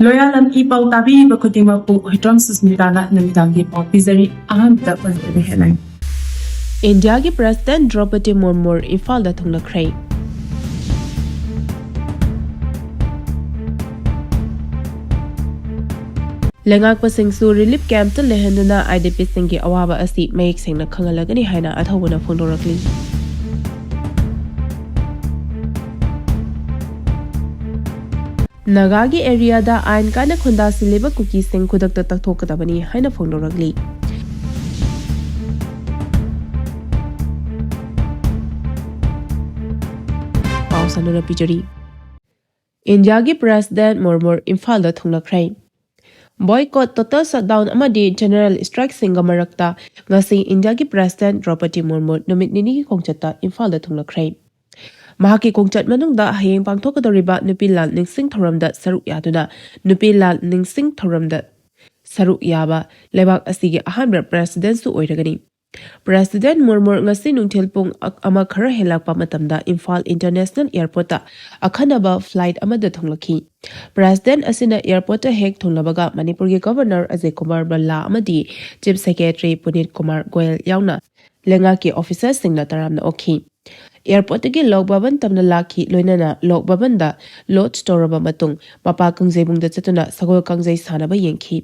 Loyalam E-PAO tabi bakutima po hitram susmitana Nagagi po pizari aham da pantabi headline. Indiagi President Draupadi Murmu Imphal da thunglakhrei. Leingakpasingsu relief Campta Leihanduna Idpsingi Awaba asi mayek sengna Khanghanlagani haina athawuna phongdorakli. Nagagi area da ain kana khunda sileba Kuki sing khudak ta takthokadabani haina phongdorakli. Sanura Pijari Indiagi President Murmu Imphal da thunglakhrei. Boycott total shutdown amadi general strike singa marakta ngasi Indiagi President Draupadi Murmu numit nini ki khongchata Imphal da thunglakhrei. Mahaki khongchat manungda hayeng pangthokadoriba nupilal ningsing thoramda saruk yaduna nupilal ningsing thoramda saruk yaba lebak asigi ahamra president su oiragani. President Murmu ngasi nungthil pung ama khara helakpa matamda Imphal International Airport ta akhanaba flight amada thunglakhi. President asina airport ta hek thunglabaga Manipuri Governor Ajay Kumar Balla amadi Chief Secretary Punit Kumar Goyal yauna Leingakki officers singna taramna okhi. Airport gi lokbaban tamna lakhi loinana lokbaban da lodge storaba matung mapa kangjai bungda chatuna sagol kangjai sanaba yengkhi.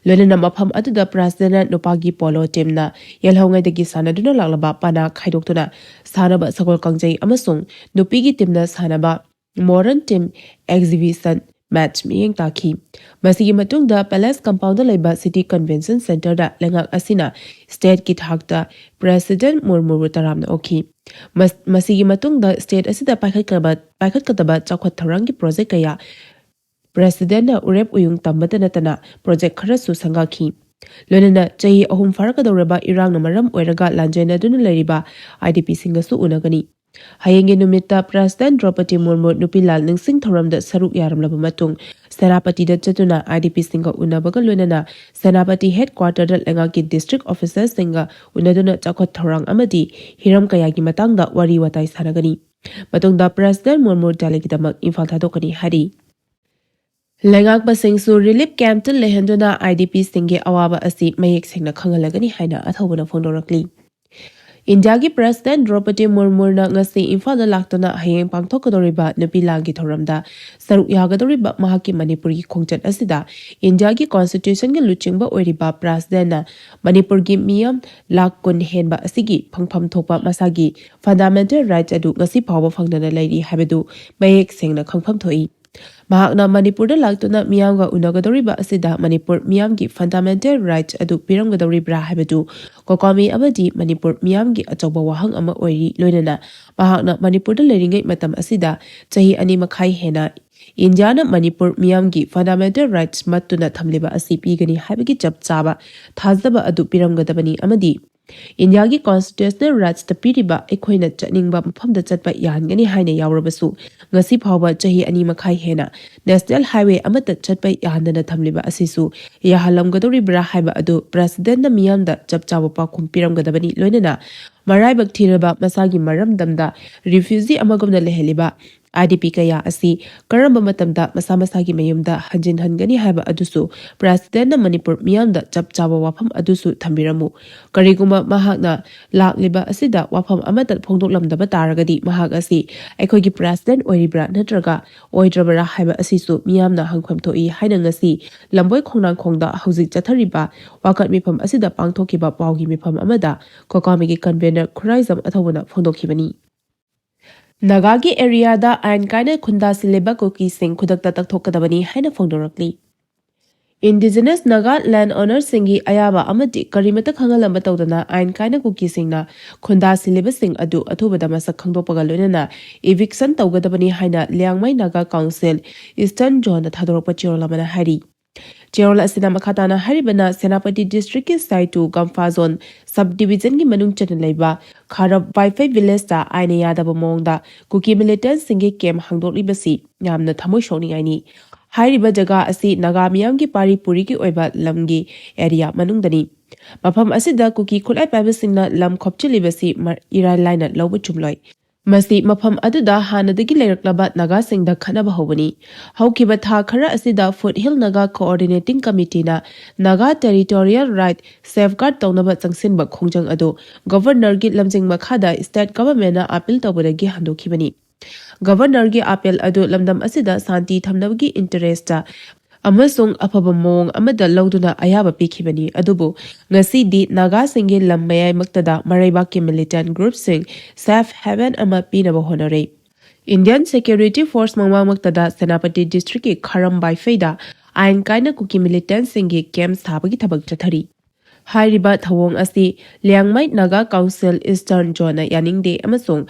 Loinana mafam aduda President Nupagi Polo teamna yelhongaidagi sanaduna laklaba pana khaidoktuna sanaba sagol kangjai amasung nupigi teamna sanaba modern team exhibition match miyeng takhi. Masigi matungda Palace Compound laiba City Convention Center da lengak asina state ki thakta President Murmu taramna okhi. Masigi matungda state asida paikhatkadaba chakhwat tharangi project kaya President na urep uyung tambata natana project kharasu sangakhi. Loinana chahi ahum farakadoreba irang na maram oiraga lanjaina duna leriba Idpsingi su unagani. Hayenge numita President Draupadi Murmu nupilal ningsing thoramda saruk yaramlaba matung Senapati da chatuna Idpsingi unabaga loinana Senapati headquarter da Leingakki district officers singa unaduna chakhwat thorang amadi hiram kayagi matangda wari watai sanagani. Matungda President Murmu daligidamak Imphal thadokani hari. Leingakpasingsu relief Campta Leihanduna Idpsingi Awaba asi mayek sengna Khanghanlagani haina athawuna phongdorakli. Indiagi President Draupadi Murmu na ngasi Imphal da laktuna hayeng pangthokadoriba nupilagi thoramda saruk yagadoriba mahaki Manipuri khongchat asida Indiagi constitution gi luchingba oiriba President na Manipur gi miyam lak kun henba asigi phangpham thokpa masagi fundamental rights adu ngasi phawba phangdana lairi habadu mayek sengna khangpham thoi. Mahakna Manipur da laktuna miyamga unagadoriba asida Manipur miyamgi fundamental rights adu piramgadoribra habadu kokomi abadi Manipur miyamgi achawba wahang ama oiri loinana mahakna Manipur da leringai matam asida chahi ani makhai hena Indiana Manipur miyamgi fundamental rights matuna thamliba asi pigani habigi chap chaba thazaba adu piramgadabani amadi Indiagi constitutional rights ta piriba ekhoina chatningba mafamda chatpa yangani haina yawrabasu ngasi phawba chahi ani makhai hena national highway amata chatpa yandana thamliba asisu yahalamgadori bra haiba adu president na miyamda chapchawa pa khumpiramgadabani loinana maraibak thiraba masagi maramdamda refugee amagomna leheliba IDP kaya asi karamba matamda masa-masagi mayumda hanjin hangani haiba adusu President na Manipur miyamda chapchawa wafam adusu thambiramu kariguma mahakna lakliba asida wafam amata phongdoklamdaba taragadi mahak asi aikhogi President oiribra natraga oidrabara haiba asisu miyamna hangkhwam thoi haina ngasi lamboi khongnang khongda hauzik chathariba wakat mifam asida pangthokiba pawgi mifam amada kokamigi convener khuraizam athawuna phongdokhibani. Nagagi area da ain kaina khunda sileba Kuki sing khudakta takthokadabani haina phongdorakli. Indigenous Naga land owners singi Awaba amadi karimata Khanghanlamba tawdana ain kaina Kuki singna khunda sileba sing adu athubada masak khangdopaga loinana eviction tawgadabani haina Liangmai Naga Council Eastern Zone thadorpa Loyalam hari. Cherola asina makhatana haribana Senapati district ki side to Campta zone subdivision ki manung chana laiba Kharab Wi-Fi village ta aina yadaba mongda Kuki militant singi camp hangdoklibasi yamna thamoi shokningaini. Hariba jaga asi Naga miyam ki Manipuri ki oiba lamgi area manungdani. Mafam asida Kuki khulai paiba singna lam khopchilibasi irai laina lawbu chumloi. ꯃꯁꯤ ꯃꯐꯝ ꯑꯗꯨꯗ ꯍꯥꯟꯅꯗꯒꯤ ꯂꯩꯔꯛꯂꯕ ꯅꯥꯒꯥꯁꯤꯡꯗ ꯈꯠꯅꯕ ꯍꯧꯕꯅꯤ꯫ ꯍꯧꯈꯤꯕ ꯊꯥ ꯈꯔ ꯑꯁꯤꯗ ꯐꯨꯠꯍꯤꯜ Naga coordinating ꯀꯃꯤꯇꯤꯅ Naga territorial right ꯁꯦꯐꯒꯥꯔꯗ ꯇꯧꯅꯕ ꯆꯪꯁꯤꯟꯕ ꯈꯣꯡꯖꯪ ꯑꯗꯨ ꯒꯚꯔꯅꯔꯒꯤ ꯂꯝꯖꯤꯡ ꯃꯈꯥꯗ ꯁ꯭ꯇꯦꯠ ꯒꯚꯔꯟꯃꯦꯟꯠꯅ ꯑꯄꯤꯜ ꯇꯧꯕꯗꯒꯤ ꯍꯟꯗꯣꯛꯈꯤꯕꯅꯤ꯫ ꯒꯚꯔꯅꯔꯒꯤ ꯑꯄꯤꯜ ꯑꯗꯨ ꯂꯝꯗꯝ ꯑꯁꯤꯗ ꯁꯥꯟꯇꯤ ꯊꯝꯅꯕꯒꯤ ꯏꯟꯇꯔꯦꯁꯇ ꯑꯃꯁꯨꯡ ꯑꯐꯕ ꯃꯑꯣꯡ ꯑꯃꯗ ꯂꯧꯗꯨꯅ ꯑꯌꯥꯕ ꯄꯤꯈꯤꯕꯅꯤ꯫ ꯑꯗꯨꯕꯨ ꯉꯁꯤꯗꯤ ꯅꯥꯒꯥꯁꯤꯡꯒꯤ ꯂꯝ ꯃꯌꯥꯏꯃꯛꯇꯗ ꯃꯔꯩꯕꯥꯛꯀꯤ ꯃꯤꯂꯤꯇꯦꯟꯠ ꯒ꯭ꯔꯨꯞꯁꯤꯡ ꯁꯦꯐ ꯍꯦꯚꯦꯟ ꯑꯃ ꯄꯤꯅꯕ ꯍꯣꯠꯅꯔꯤ꯫ ꯏꯟꯗꯤꯌꯟ ꯁꯦꯀ꯭ꯌꯨꯔꯤꯇꯤ ꯐꯣꯔꯁ ꯃꯃꯥꯡꯃꯛꯇꯗ ꯁꯦꯅꯥꯄꯇꯤ ꯗꯤꯁꯇ꯭ꯔꯤꯛꯀꯤ ꯈꯥꯔꯝ ꯕꯥꯏꯐꯩꯗ ꯑꯥꯏꯟ ꯀꯥꯏꯅ ꯀꯨꯀꯤ ꯃꯤꯂꯤꯇꯦꯟꯠꯁꯤꯡꯒꯤ ꯀꯦꯝꯞ ꯁꯥꯕꯒꯤ ꯊꯕꯛ ꯆꯠꯊꯔꯤ꯫ ꯍꯥꯏꯔꯤꯕ ꯊꯧꯑꯣꯡ ꯑꯁꯤ ꯂꯤꯌꯥꯡꯃꯩ ꯅꯥꯒꯥ ꯀꯥꯎꯟꯁꯤꯜ ꯏꯁꯇꯔꯟ ꯖꯣꯟꯅ ꯌꯥꯅꯤꯡꯗꯦ ꯑꯃꯁꯨꯡ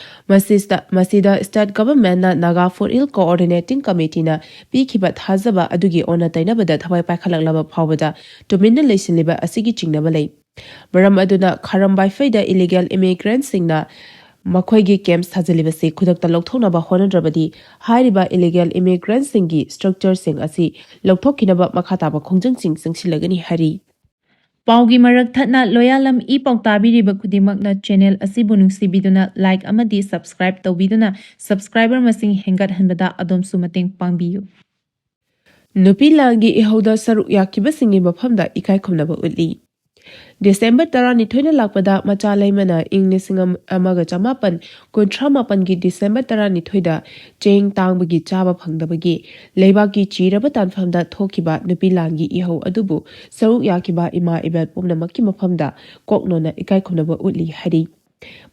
ꯃꯁꯤꯗ ꯁ꯭ꯇꯦꯠ ꯒꯚꯔꯟꯃꯦꯟꯠꯅ ꯅꯥꯒꯥ ꯐꯨꯠꯍꯤꯜ ꯀꯣꯑꯣꯔꯗꯤꯅꯦꯇꯤꯡ ꯀꯃꯤꯇꯤꯅ ꯄꯤꯈꯤꯕ ꯊꯥꯖꯕ ꯑꯗꯨꯒꯤ ꯑꯣꯟꯅ ꯇꯩꯅꯕꯗ ꯊꯋꯥꯏ ꯄꯥꯏꯈꯠꯂꯛꯂꯕ ꯐꯥꯎꯕꯗ ꯇꯨꯃꯤꯟꯅ ꯂꯩꯁꯤꯜꯂꯤꯕ ꯑꯁꯤꯒꯤ ꯆꯤꯡꯅꯕ ꯂꯩ꯫ ꯃꯔꯝ ꯑꯗꯨꯅ ꯈꯥꯔꯝ ꯕꯥꯏꯐꯩꯗ ꯏꯂꯤꯒꯦꯜ ꯏꯃꯤꯒ꯭ꯔꯦꯟꯠꯁꯤꯡꯅ ꯃꯈꯣꯏꯒꯤ ꯀꯦꯝꯞ ꯁꯥꯖꯤꯜꯂꯤꯕꯁꯤ ꯈꯨꯗꯛꯇ ꯂꯧꯊꯣꯛꯅꯕ ꯍꯣꯠꯅꯗ꯭ꯔꯕꯗꯤ ꯍꯥꯏꯔꯤꯕ ꯏꯂꯤꯒꯦꯜ ꯏꯃꯤꯒ꯭ꯔꯦꯟꯠꯁꯤꯡꯒꯤ ꯁ꯭ꯇ꯭ꯔꯛꯆꯔꯁꯤꯡ ꯑꯁꯤ ꯂꯧꯊꯣꯛꯈꯤꯅꯕ ꯃꯈꯥ ꯇꯥꯕ ꯈꯣꯡꯖꯪꯁꯤꯡ ꯆꯪꯁꯤꯜꯂꯒꯅꯤ ꯍꯥꯏꯔꯤ꯫ ꯄꯥꯎꯒꯤ ꯃꯔꯛ ꯊꯠꯅ ꯂꯣꯌꯥꯂꯝ ꯏ-ꯄꯥꯎ ꯇꯥꯕꯤꯔꯤꯕ ꯈꯨꯗꯤꯡꯃꯛꯅ ꯆꯦꯅꯦꯜ ꯑꯁꯤꯕꯨ ꯅꯨꯡꯁꯤꯕꯤꯗꯨꯅ ꯂꯥꯏꯛ ꯑꯃꯗꯤ ꯁꯕꯁꯀ꯭ꯔꯥꯏꯕ ꯇꯧꯕꯤꯗꯨꯅ ꯁꯕꯁꯀ꯭ꯔꯥꯏꯕꯔ ꯃꯁꯤꯡ ꯍꯦꯟꯒꯠꯍꯟꯕꯗ ꯑꯗꯣꯝꯁꯨ ꯃꯇꯦꯡ ꯄꯥꯡꯕꯤꯌꯨ꯫ ꯅꯨꯄꯤ ꯂꯥꯟꯒꯤ ꯏꯍꯧꯗ ꯁꯔꯨꯛ ꯌꯥꯈꯤꯕꯁꯤꯡꯒꯤ ꯃꯐꯝꯗ ꯏꯀꯥꯏ ꯈꯨꯝꯅꯕ ꯎꯠꯂꯤ꯫ ꯗꯤꯁꯦꯝꯕꯔ 12 ꯂꯥꯛꯄꯗ ꯃꯆꯥ ꯂꯩꯃꯅ ꯏꯪ 1938ꯒꯤ ꯗꯤꯁꯦꯝꯕꯔ 12ꯗ ꯆꯦꯡ ꯇꯥꯡꯕꯒꯤ ꯆꯥꯕ ꯐꯪꯗꯕꯒꯤ ꯂꯩꯕꯥꯛꯀꯤ ꯆꯤꯔꯕ ꯇꯥꯟꯐꯝꯗ ꯊꯣꯛꯈꯤꯕ ꯅꯨꯄꯤ ꯂꯥꯟꯒꯤ ꯏꯍꯧ ꯑꯗꯨꯕꯨ ꯁꯔꯨꯛ ꯌꯥꯈꯤꯕ ꯏꯃꯥ ꯏꯕꯦꯜ ꯄꯨꯝꯅꯃꯛꯀꯤ ꯃꯐꯝꯗ ꯀꯣꯛꯅꯣꯟꯅ ꯏꯀꯥꯏ ꯈꯨꯝꯅꯕ ꯎꯠꯂꯤ ꯍꯥꯏꯔꯤ꯫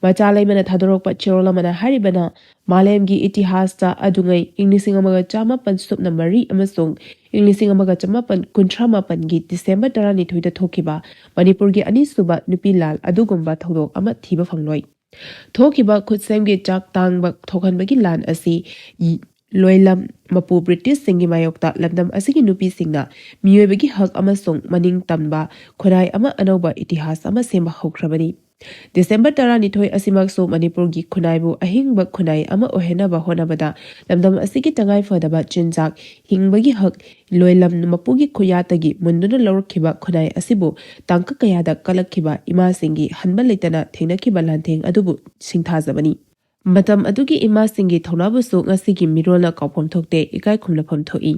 ꯃꯆꯥ ꯂꯩꯃꯅ ꯊꯥꯗꯣꯔꯛꯄ ꯆꯦꯔꯣꯜ ꯑꯃꯅ ꯍꯥꯏꯔꯤꯕꯅ ꯃꯥꯂꯦꯝꯒꯤ ꯏꯇꯤꯍꯥꯁꯇ ꯑꯗꯨꯉꯩ ꯏꯪ 1904 ꯑꯃꯁꯨꯡ ꯏꯪ 1938ꯒꯤ ꯗꯤꯁꯦꯝꯕꯔ 12ꯗ ꯊꯣꯛꯈꯤꯕ ꯃꯅꯤꯄꯨꯔꯒꯤ ꯑꯅꯤꯁꯨꯕ ꯅꯨꯄꯤ ꯂꯥꯜ ꯑꯗꯨꯒꯨꯝꯕ ꯊꯧꯗꯣꯛ ꯑꯃ ꯊꯤꯕ ꯐꯪꯂꯣꯏ꯫ ꯊꯣꯛꯈꯤꯕ ꯈꯨꯠꯁꯦꯝꯒꯤ ꯆꯥꯛ ꯇꯥꯡꯕ ꯊꯣꯛꯍꯟꯕꯒꯤ ꯂꯥꯟ ꯑꯁꯤ ꯂꯣꯏꯂꯝ ꯃꯄꯨ ꯕ꯭ꯔꯤꯇꯤꯁꯁꯤꯡꯒꯤ ꯃꯥꯌꯣꯛꯇ ꯂꯝꯗꯝ ꯑꯁꯤꯒꯤ ꯅꯨꯄꯤꯁꯤꯡꯅ ꯃꯤꯑꯣꯏꯕꯒꯤ ꯍꯛ ꯑꯃꯁꯨꯡ ꯃꯅꯤꯡ ꯇꯝꯕ ꯈꯨꯟꯅꯥꯏ ꯑꯃ ꯑꯅꯧꯕ ꯏꯇꯤꯍꯥꯁ ꯑꯃ ꯁꯦꯝꯕ ꯍꯧꯈ꯭ꯔꯕꯅꯤ꯫ ꯗꯤꯁꯦꯝꯕꯔ 12 ꯑꯁꯤꯃꯛꯁꯨ ꯃꯅꯤꯄꯨꯔꯒꯤ ꯈꯨꯟꯅꯥꯏꯕꯨ ꯑꯍꯤꯡꯕ ꯈꯨꯟꯅꯥꯏ ꯑꯃ ꯑꯣꯏꯍꯟꯅꯕ ꯍꯣꯠꯅꯕꯗ ꯂꯝꯗꯝ ꯑꯁꯤꯒꯤ ꯇꯉꯥꯏꯐꯗꯕ ꯆꯤꯟꯖꯥꯛ ꯍꯤꯡꯕꯒꯤ ꯍꯛ ꯂꯣꯏꯂꯝ ꯃꯄꯨꯒꯤ ꯈꯨꯌꯥꯠꯇꯒꯤ ꯃꯨꯟꯗꯨꯅ ꯂꯧꯔꯛꯈꯤꯕ ꯈꯨꯟꯅꯥꯏ ꯑꯁꯤꯕꯨ ꯇꯥꯡꯀꯛ ꯀꯌꯥꯗ ꯀꯜꯂꯛꯈꯤꯕ ꯏꯃꯥꯁꯤꯡꯒꯤ ꯍꯟꯕ ꯂꯩꯇꯅ ꯊꯦꯡꯅꯈꯤꯕ ꯂꯥꯟꯊꯦꯡ ꯑꯗꯨꯕꯨ ꯁꯤꯡꯊꯥꯖꯕꯅꯤ꯫ ꯃꯇꯝ ꯑꯗꯨꯒꯤ ꯏꯃꯥꯁꯤꯡꯒꯤ ꯊꯧꯅꯥꯕꯨꯁꯨ ꯉꯁꯤꯒꯤ ꯃꯤꯔꯣꯜꯅ ꯀꯥꯎꯐꯝ ꯊꯣꯛꯇꯦ, ꯏꯀꯥꯏ ꯈꯨꯝꯅꯐꯝ ꯊꯣꯛꯏ꯫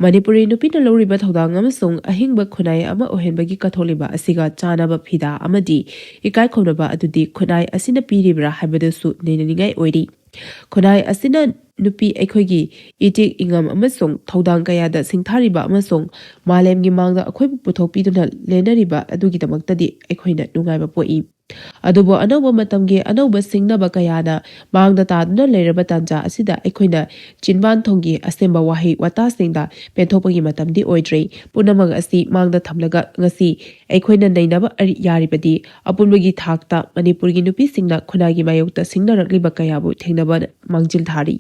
ꯃꯅꯤꯄꯨꯔꯤ ꯅꯨꯄꯤꯅ ꯂꯧꯔꯤꯕ ꯊꯧꯗꯥꯡ ꯑꯃꯁꯨꯡ ꯑꯍꯤꯡꯕ ꯈꯨꯟꯅꯥꯏ ꯑꯃ ꯑꯣꯏꯍꯟꯕꯒꯤ ꯀꯠꯊꯣꯛꯂꯤꯕ ꯑꯁꯤꯒ ꯆꯥꯅꯕ ꯐꯤꯗꯥ ꯑꯃꯗꯤ ꯏꯀꯥꯏ ꯈꯨꯝꯅꯕ ꯑꯗꯨꯗꯤ ꯈꯨꯟꯅꯥꯏ ꯑꯁꯤꯅ ꯄꯤꯔꯤꯕ꯭ꯔꯥ ꯍꯥꯏꯕꯗꯨꯁꯨ ꯅꯩꯅꯅꯤꯡꯉꯥꯏ ꯑꯣꯏꯔꯤ꯫ ꯈꯨꯟꯅꯥꯏ ꯑꯁꯤꯅ ꯅꯨꯄꯤ ꯑꯩꯈꯣꯏꯒꯤ ꯏꯇꯤꯛ ꯏꯉꯝ ꯑꯃꯁꯨꯡ ꯊꯧꯗꯥꯡ ꯀꯌꯥꯗ ꯁꯤꯡꯊꯥꯔꯤꯕ ꯑꯃꯁꯨꯡ ꯃꯥꯂꯦꯝꯒꯤ ꯃꯥꯡꯗ ꯑꯩꯈꯣꯏꯕꯨ ꯄꯨꯊꯣꯛꯄꯤꯗꯨꯅ ꯂꯦꯟꯅꯔꯤꯕ ꯑꯗꯨꯒꯤꯗꯃꯛꯇꯗꯤ ꯑꯩꯈꯣꯏꯅ ꯅꯨꯡꯉꯥꯏꯕ ꯄꯣꯛꯏ꯫ ꯑꯗꯨꯕꯨ ꯑꯅꯧꯕ ꯃꯇꯝꯒꯤ ꯑꯅꯧꯕ ꯁꯤꯡꯅꯕ ꯀꯌꯥꯅ ꯃꯥꯡꯗ ꯇꯥꯗꯨꯅ ꯂꯩꯔꯕ ꯇꯥꯟꯖꯥ ꯑꯁꯤꯗ ꯑꯩꯈꯣꯏꯅ ꯆꯤꯟꯕꯥꯟꯊꯣꯡꯒꯤ ꯑꯁꯦꯡꯕ ꯋꯥꯍꯩ ꯋꯥꯇꯥꯁꯤꯡꯗ ꯄꯦꯟꯊꯣꯛꯄꯒꯤ ꯃꯇꯝꯗꯤ ꯑꯣꯏꯗ꯭ꯔꯦ꯫ ꯄꯨꯝꯅꯃꯛ ꯑꯁꯤ ꯃꯥꯡꯗ ꯊꯝꯂꯒ ꯉꯁꯤ ꯑꯩꯈꯣꯏꯅ ꯅꯩꯅꯕ ꯌꯥꯔꯤꯕꯗꯤ ꯑꯄꯨꯟꯕꯒꯤ ꯊꯥꯛꯇ ꯃꯅꯤꯄꯨꯔꯒꯤ ꯅꯨꯄꯤꯁꯤꯡꯅ ꯈꯨꯟꯅꯥꯏꯒꯤ ꯃꯥꯌꯣꯛꯇ ꯁꯤꯡꯅꯔꯛꯂꯤꯕ ꯀꯌꯥꯕꯨ ꯊꯦꯡꯅꯕ ꯃꯥꯡꯖꯤꯜ ꯊꯥꯔꯤ꯫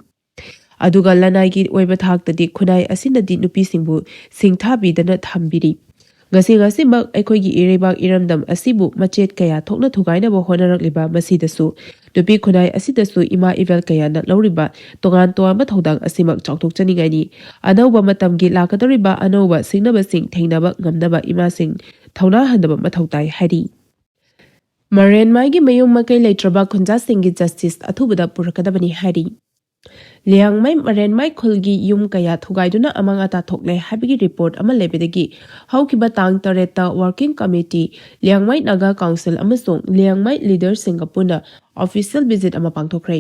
ꯑꯗꯨꯒ ꯂꯅꯥꯏꯒꯤ ꯑꯣꯏꯕ ꯊꯥꯛꯇꯗꯤ ꯈꯨꯟꯅꯥꯏ ꯑꯁꯤꯅꯗꯤ ꯅꯨꯄꯤꯁꯤꯡꯕꯨ ꯁꯤꯡꯊꯥꯕꯤꯗꯅ ꯊꯝꯕꯤꯔꯤ꯫ ꯉꯁꯤꯃꯛ ꯑꯩꯈꯣꯏꯒꯤ ꯏꯔꯩꯕꯥꯛ ꯏꯔꯝꯗꯝ ꯑꯁꯤꯕꯨ ꯃꯆꯦꯠ ꯀꯌꯥ ꯊꯣꯛꯅ ꯊꯨꯒꯥꯏꯅꯕ ꯍꯣꯠꯅꯔꯛꯂꯤꯕ ꯃꯁꯤꯗꯁꯨ ꯅꯨꯄꯤ ꯈꯨꯟꯅꯥꯏ ꯑꯁꯤꯗꯁꯨ ꯏꯃꯥ ꯏꯕꯦꯜ ꯀꯌꯥꯅ ꯂꯧꯔꯤꯕ ꯇꯣꯉꯥꯟ ꯇꯣꯉꯥꯟꯕ ꯊꯧꯗꯥꯡ ꯑꯁꯤꯃꯛ ꯆꯥꯎꯊꯣꯛꯆꯅꯤꯡꯉꯥꯏꯅꯤ꯫ ꯑꯅꯧꯕ ꯃꯇꯝꯒꯤ ꯂꯥꯛꯀꯗꯧꯔꯤꯕ ꯑꯅꯧꯕ ꯁꯤꯡꯅꯕꯁꯤꯡ ꯊꯦꯡꯅꯕ ꯉꯝꯅꯕ ꯏꯃꯥꯁꯤꯡ ꯊꯧꯅꯥ ꯍꯟꯗꯕ ꯃꯊꯧ ꯇꯥꯏ ꯍꯥꯏꯔꯤ꯫ ꯃꯔꯦꯟꯃꯥꯏꯒꯤ ꯃꯌꯨꯝ ꯃꯀꯩ ꯂꯩꯇ꯭ꯔꯕ ꯈꯨꯟꯖꯥꯁꯤꯡꯒꯤ ꯖꯁꯇꯤꯁ ꯑꯊꯨꯕꯗ ꯄꯨꯔꯛꯀꯗꯕꯅꯤ ꯍꯥꯏꯔꯤ꯫ ꯂꯤꯌꯥꯡꯃꯩ ꯃꯔꯦꯟꯃꯥꯏ ꯈꯨꯜꯒꯤ ꯌꯨꯝ ꯀꯌꯥ ꯊꯨꯒꯥꯏꯗꯨꯅ ꯑꯃꯥꯡ ꯑꯇꯥ ꯊꯣꯛꯂꯦ ꯍꯥꯏꯕꯒꯤ ꯔꯤꯄꯣꯔꯠ ꯑꯃ ꯂꯩꯕꯗꯒꯤ ꯍꯧꯈꯤꯕ ꯇꯥꯡ 8ꯇ working committee, Liangmai Naga council ꯑꯃꯁꯨꯡ ꯂꯤꯌꯥꯡꯃꯩ ꯂꯤꯗꯔꯁꯤꯡꯒ ꯄꯨꯟꯅ ꯑꯣꯐꯤꯁꯤꯌꯦꯜ ꯚꯤꯖꯤꯠ ꯑꯃ ꯄꯥꯡꯊꯣꯛꯈ꯭ꯔꯦ꯫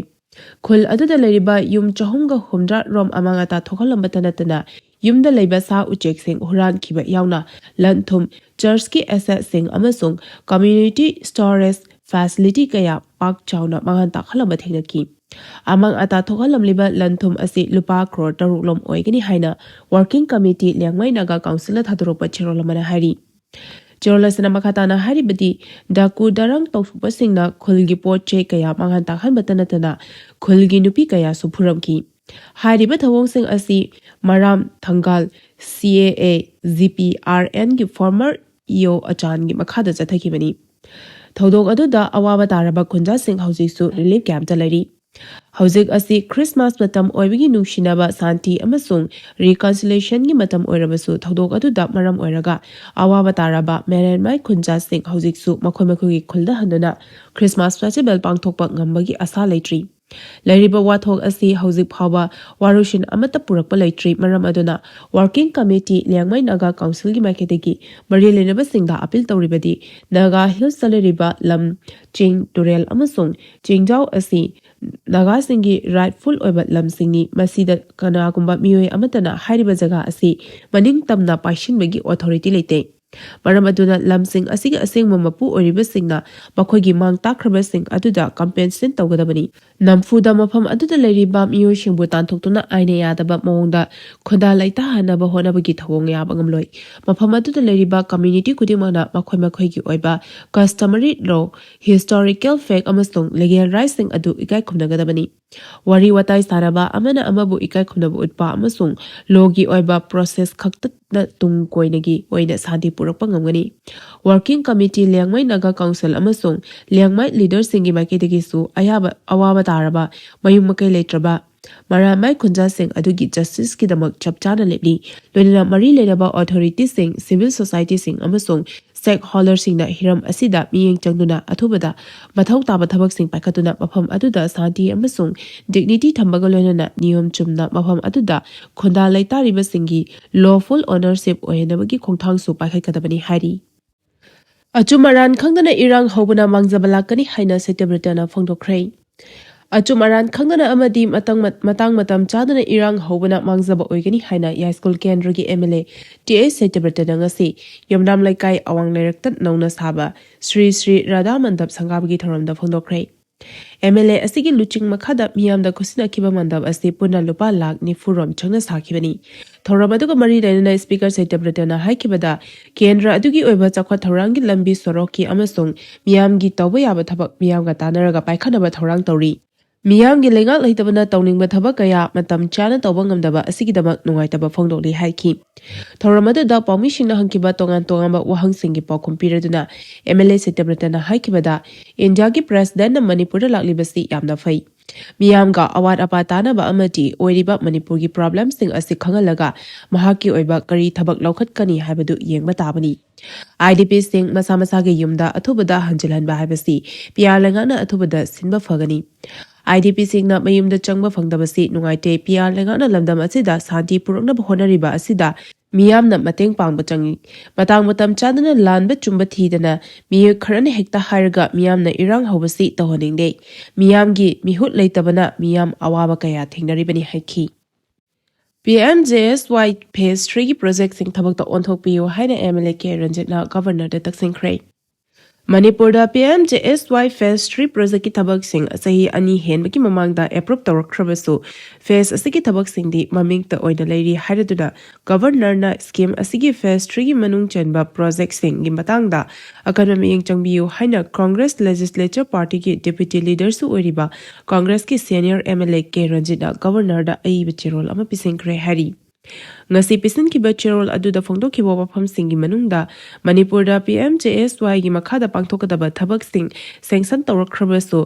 ꯈꯨꯜ ꯑꯗꯨꯗ ꯂꯩꯔꯤꯕ ꯌꯨꯝ 450 ꯔꯣꯝ ꯑꯃꯥꯡ ꯑꯇꯥ ꯊꯣꯛꯍꯜꯂꯝꯕꯇ ꯅꯠꯇꯅ ꯌꯨꯝꯗ ꯂꯩꯕ ꯁꯥ ꯎꯆꯦꯛꯁꯤꯡ ꯍꯨꯔꯥꯟꯈꯤꯕ ꯌꯥꯎꯅ ꯂꯟ-ꯊꯨꯝ, ꯆꯔꯆꯀꯤ ꯑꯦꯁꯦꯠꯁꯤꯡ ꯑꯃꯁꯨꯡ ꯀꯝꯃ꯭ꯌꯨꯅꯤꯇꯤ ꯁ꯭ꯇꯣꯔꯦꯖ ꯐꯦꯁꯤꯂꯤꯇꯤ ꯀꯌꯥ ꯄꯥꯛ ꯆꯥꯎꯅ ꯃꯥꯡꯍꯟ ꯇꯥꯛꯍꯜꯂꯝꯕ ꯊꯦꯡꯅꯈꯤ꯫ ꯑꯃꯥꯡ ꯑꯇꯥ ꯊꯣꯛꯍꯜꯂꯝꯂꯤꯕ ꯂꯟ-ꯊꯨꯝ ꯑꯁꯤ ꯂꯨꯄꯥ ꯀ꯭ꯔꯣꯔ 6 ꯂꯣꯝ ꯑꯣꯏꯒꯅꯤ ꯍꯥꯏꯅ ꯋꯥꯔꯀꯤꯡ ꯀꯃꯤꯇꯤ ꯂꯤꯌꯥꯡꯃꯩ ꯅꯥꯒꯥ ꯀꯥꯎꯟꯁꯤꯜꯅ ꯊꯥꯗꯣꯔꯛꯄ ꯆꯦꯔꯣꯜ ꯑꯃꯅ ꯍꯥꯏꯔꯤ꯫ ꯆꯦꯔꯣꯜ ꯑꯁꯤꯅ ꯃꯈꯥ ꯇꯥꯅ ꯍꯥꯏꯔꯤꯕꯗꯤ ꯗꯥꯀꯨ ꯗꯔꯪ ꯇꯧꯊꯣꯛꯄꯁꯤꯡꯅ ꯈꯨꯜꯒꯤ ꯄꯣꯠ ꯆꯩ ꯀꯌꯥ ꯃꯥꯡꯍꯟ ꯇꯥꯛꯍꯟꯕꯇ ꯅꯠꯇꯅ ꯈꯨꯜꯒꯤ ꯅꯨꯄꯤ ꯀꯌꯥꯁꯨ ꯐꯨꯔꯝꯈꯤ꯫ ꯍꯥꯏꯔꯤꯕ ꯊꯧꯑꯣꯡꯁꯤꯡ ꯑꯁꯤ ꯃꯔꯥꯝ ꯊꯪꯒꯥꯜ CAA GPRNꯒꯤ ꯐꯣꯔꯃꯔ EO ꯑꯆꯥꯟꯒꯤ ꯃꯈꯥꯗ ꯆꯠꯊꯈꯤꯕꯅꯤ꯫ ꯊꯧꯗꯣꯛ ꯑꯗꯨꯗ ꯑꯋꯥꯕ ꯇꯥꯔꯕ ꯈꯨꯟꯖꯥꯁꯤꯡ ꯍꯧꯖꯤꯛꯁꯨ ꯔꯤꯂꯤꯐ ꯀꯦꯝꯞꯇ ꯂꯩꯔꯤ꯫ ꯍꯧꯖꯤꯛ ꯑꯁꯤ ꯈ꯭ꯔꯤꯁꯃꯥꯁ ꯃꯇꯝ ꯑꯣꯏꯕꯒꯤ ꯅꯨꯡꯁꯤꯅꯕ, ꯁꯥꯟꯇꯤ ꯑꯃꯁꯨꯡ ꯔꯤꯀꯟꯁꯤꯂꯦꯁꯟꯒꯤ ꯃꯇꯝ ꯑꯣꯏꯔꯕꯁꯨ ꯊꯧꯗꯣꯛ ꯑꯗꯨꯗ ꯃꯔꯝ ꯑꯣꯏꯔꯒ ꯑꯋꯥꯕ ꯇꯥꯔꯕ ꯃꯔꯦꯟꯃꯥꯏ ꯈꯨꯟꯖꯥꯁꯤꯡ ꯍꯧꯖꯤꯛꯁꯨ ꯃꯈꯣꯏꯒꯤ ꯈꯨꯜꯗ ꯍꯟꯗꯨꯅ ꯈ꯭ꯔꯤꯁꯃꯥꯁ ꯐꯦꯁꯇꯤꯚꯦꯜ ꯄꯥꯡꯊꯣꯛꯄ ꯉꯝꯕꯒꯤ ꯑꯁꯥ ꯂꯩꯇ꯭ꯔꯤ꯫ Lairiba wathok asi hauzik phawa warushin amata purakpa leitri maram aduna working committee Liangmai Naga Council gi maiketegi mari lenaba singda appeal tawribadi Naga Hills salariba lam ching turel amasung chingjau asi Naga singi rightful oiba lam singni masida kanagumba miyoi amatana hairiba jaga asi maning tamna paishinbagi authority leite Maram aduna lamsing asigi asengma mapu oribasingna makhoi mang takrabasing aduda compensation tawgadabani namfuda mafam aduda leiriba miyoi singbu tanthoktuna aina yadaba mawongda khoda laita hanaba honabagi thawong yaba ngamloi mafam aduda leiriba community kudimana makhoi gi oiba customary law historical fact amasung legal rights sing adu ikai khumnagadabani wari watai saraba amana amabu ikai khumnabu utpa amasung logi oiba process khakta na tung koinagi oina santi purakpa ngamgani working committee Liangmai Naga Council amasung Liangmai leaders singi maiketegi su ayaba awaba taraba mayum makai letraba maramai khunja sing adugi justice ki damak chapchana lepli loina mari lenaba authority sing civil society sing amasung stakeholder singna hiram asida miyeng changduna athubada mathau taba thabak sing paikhatuna mafam aduda santi amasung dignity thambaga loina niyom chumna mafam aduda khonda laitariba singi lawful ownership oyenabagi khongthang su paikhatkadabani hari achumaran khangdana irang hobuna mangjabala kani haina secretary phongdokhrei Achumaran Khanghanlagani amadi matang matam chadana irang hobana mangjaba oigani haina ya school kendra gi MLA TA Secretary ngasi yomnam laikai awang leraktat nauna saba Sri Radha Mandap Sangab gi thoramda phongdokhrei MLA asigi luching makhada miyamda khusina kiba mandap asti puna lupa lakh ni furom changna sakhibani thoramadu mari daina speaker Secretary na haikibada kendra adugi oiba chakwa thorangi lambi soroki amasung miyamgi tawba yaba thabak miyamga tanaraga paikhanaba thorang tawri Miyamgi lengak laitabana tawningba thabak kaya matam chana tawba ngamdaba asigidamak nungaitaba phongdokli haiki thoramadu da pawmishingna hangkiba tongan wahangsingi pawkhum piraduna MLA Secretary na haikibada India gi president na Manipur laklibasi yamna fai Miyamga awat apa tanaba amati oiriba Manipur gi problem sing asi khangalaga mahaki oiba kari thabak laukhatkani haibadu yengba tabani IDP sing masa gi yumda athubada hanjilhanba haibasi pialangana athubada sinba fagani IDP singna mayumda changba phangdabasi nungaite PR lengana lamdam asida santi purukna honariba asida miyamna mateng pangba changi matang matam chadana lanba chumba thidana miyu kharani hekta hairaga miyamna irang hobasi tahoningde miyamgi mihut leitabana miyam awaba kaya thengnaribani haiki PMJSY Phase 3 gi project sing thabakta onthokpiyo haina MLA K Ranjitna governor da taksingkhrei Manipurda PMJSY Phase 3 project ki thabak sing sahi ani henbaki mamangda approve tawrakhrabasu phase asigi thabak sing di mamingta oina leiri hairaduna governor na scheme asigi phase 3 gi manung chanba project sing gi matangda akanami yengchangbiu haina Congress Legislature Party ki deputy leader su oiriba Congress ki senior MLA K Ranjitna governor da ai bichirol ama pisingkre hari ngasi pisin ki bachirol aduda phongdo ki boba pham singi manungda Manipurda PMJSY gi makhada pangthokadaba thabak sing sanction tawrakhrabasu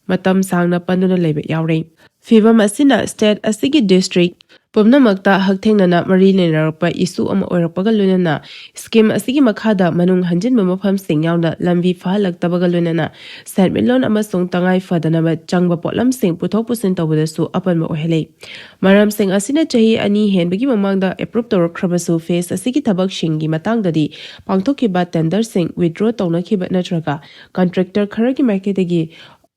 matam sangna panduna lebe yaure fibam asina state asigi district pumnamakta hakthengnana mari lenarpa isu ama oirakpaga lunana scheme asigi makhada manung hanjinba mafam sing yauna lambi phalaktabaga lunana sermilon amasung tangai fadana changba potlam sing puthok pusin tawdasu apanba ohelei maram sing asina chahi ani henbagi mamangda approve tawrakhrabasu phase asigi thabak shingi matangdadi pangthokiba tender sing withdraw tawnakiba natraga contractor kharagi marketegi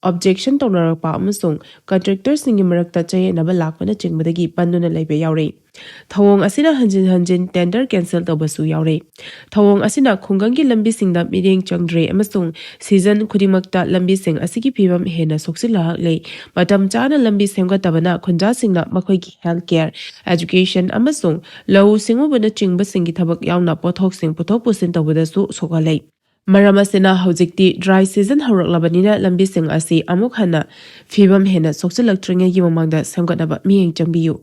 objection tawnarakpa amasung contractor singi marakta chayenaba lakpana chingmadagi panduna laibe yaure thawong asina hanjin tender cancel tawbasu yaure thawong asina khunggangi lambi singda mireng changdre amasung season khudimakta lambi sing asigi phibam hena soksila le matam chana lambi semga tabana khunja singna makhoi gi healthcare education amasung law singu bana chingba singi thabak yauna pothok sing puthok pusin tawbada su sokalei Maramasina hojikti dry season hauраklabanina lambi sing asi amuk hana fibam hena sokchalaktringe gi mamangda samgatnaba miyeng changbiyu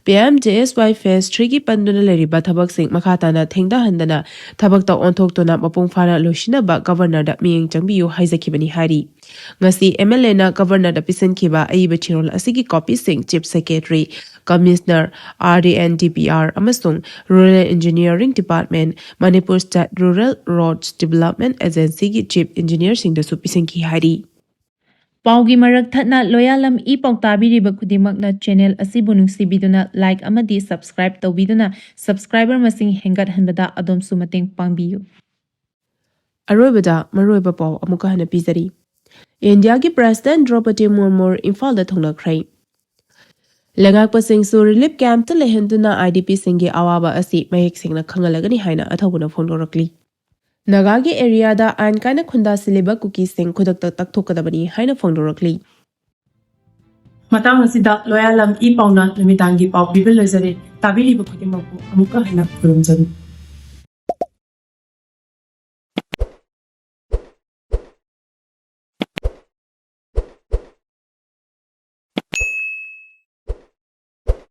PMJSY Phase 3 gi panduna leriba thabak sing makhatana thengda handana thabakta onthoktona mapung phara losinaba governor da miyeng changbiyu haijakibani hari ngasi MLA na governor da pisan khiba aiba chirol asigi copy sing chief secretary Commissioner RDNDPR amasung Rural Engineering Department Manipur State Rural Roads Development Agency gi Chief Engineer sing da supising ki hari ꯄꯥꯎꯒꯤ ꯃꯔꯛ ꯊꯠꯅ ꯂꯣꯌꯥꯂꯝ E-PAO ꯇꯥꯕꯤꯔꯤꯕ ꯈꯨꯗꯤꯡꯃꯛꯅ channel ꯑꯁꯤꯕꯨ ꯅꯨꯡꯁꯤꯕꯤꯗꯨꯅ like ꯑꯃꯗꯤ subscribe ꯇꯧꯕꯤꯗꯨꯅ subscriber ꯃꯁꯤꯡ ꯍꯦꯟꯒꯠꯍꯟꯕꯗ ꯑꯗꯣꯝꯁꯨ ꯃꯇꯦꯡ ꯄꯥꯡꯕꯤꯌꯨ꯫ ꯑꯔꯣꯏꯕꯗ ꯃꯔꯨꯑꯣꯏꯕ ꯄꯥꯎ ꯑꯃꯨꯛꯀ ꯍꯟꯅ ꯄꯤꯖꯔꯤ꯫ ꯏꯟꯗꯤꯌꯥꯒꯤ ꯄ꯭ꯔꯦꯁꯤꯗꯦꯟꯠ ꯗ꯭ꯔꯧꯄꯗꯤ ꯃꯨꯔꯃꯨ ꯏꯝꯐꯥꯜꯗ ꯊꯨꯡꯂꯈ꯭ꯔꯦ꯫ ꯂꯩꯉꯥꯛꯄꯁꯤꯡꯁꯨ ꯔꯤꯂꯤꯐ ꯀꯦꯝꯞꯇ ꯂꯩꯍꯟꯗꯨꯅ IDPꯁꯤꯡꯒꯤ ꯑꯋꯥꯕ ꯑꯁꯤ ꯃꯌꯦꯛ ꯁꯦꯡꯅ ꯈꯪꯍꯜꯂꯒꯅꯤ ꯍꯥꯏꯅ ꯑꯊꯧꯕꯅ ꯐꯣꯡꯗꯣꯔꯛꯂꯤ꯫ ꯅꯥꯒꯥꯒꯤ ꯑꯦꯔꯤꯌꯥꯗ ꯑꯥꯏꯟ ꯀꯥꯏꯅ ꯈꯨꯟꯗꯥꯁꯤꯜꯂꯤꯕ ꯀꯨꯀꯤꯁꯤꯡ ꯈꯨꯗꯛꯇ ꯇꯛꯊꯣꯛꯀꯗꯕꯅꯤ ꯍꯥꯏꯅ ꯐꯣꯡꯗꯣꯔꯛꯂꯤ꯫ ꯃꯇꯥꯡ ꯑꯁꯤꯗ ꯂꯣꯌꯥꯂꯝ E-PAOꯅ ꯅꯨꯃꯤꯗꯥꯡꯒꯤ ꯄꯥꯎ ꯄꯤꯕ ꯂꯣꯏꯖꯔꯦ꯫ ꯇꯥꯕꯤꯔꯤꯕ ꯈꯨꯗꯤꯡꯃꯛꯄꯨ ꯑꯃꯨꯛꯀ ꯍꯟꯅ ꯈꯨꯔꯨꯝꯖꯔꯤ꯫